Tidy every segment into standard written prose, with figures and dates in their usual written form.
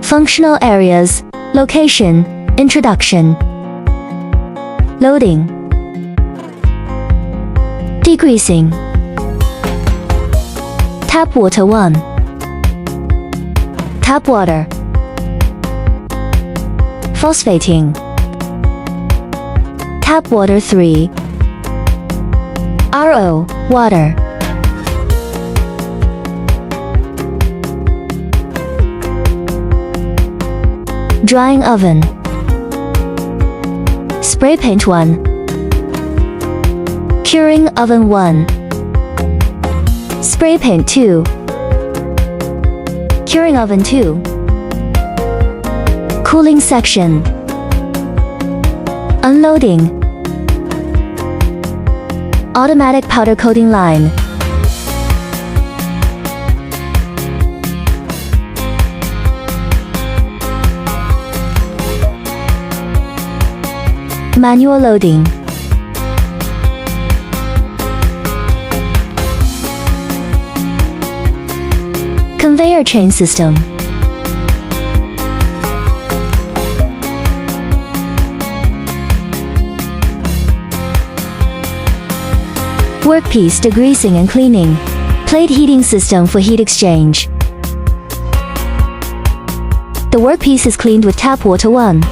Functional areas, location, introduction. Loading. Degreasing. Tap water 1. Tap water. Phosphating. Tap water 3. RO, water. Drying oven. Spray paint 1. Curing oven 1. Spray paint 2. Curing oven 2. Cooling section. Unloading. Automatic powder coating line. Manual loading. Conveyor chain system. Workpiece degreasing and cleaning. Plate heating system for heat exchange. The workpiece is cleaned with tap water 1.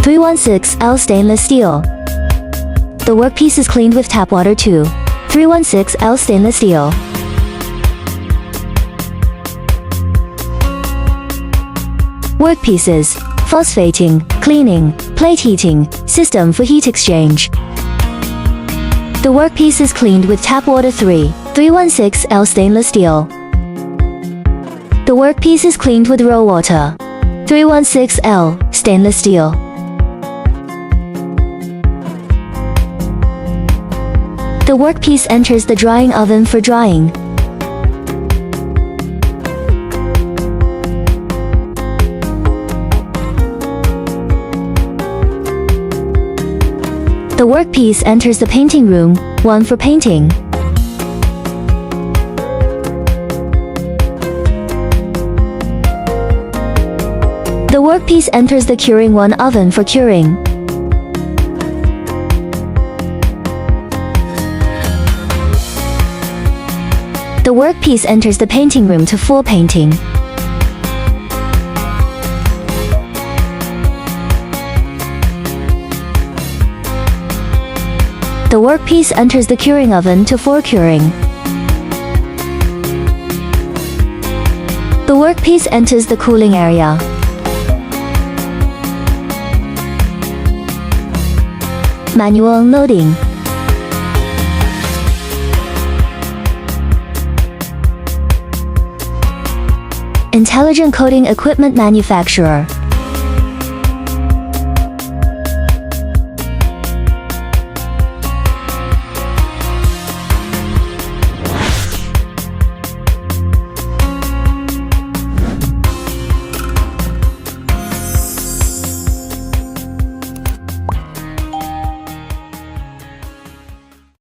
316L stainless steel. The workpiece is cleaned with tap water 2. 316L stainless steel. Workpieces, phosphating, cleaning, plate heating, system for heat exchange. The workpiece is cleaned with tap water 3. 316L stainless steel. The workpiece is cleaned with raw water. 316L stainless steel. The workpiece enters the drying oven for drying. The workpiece enters the painting room, 1 for painting. The workpiece enters the curing 1 oven for curing. The workpiece enters the painting room to full painting. The workpiece enters the curing oven to for curing. The workpiece enters the cooling area. Manual unloading. Intelligent coating equipment manufacturer.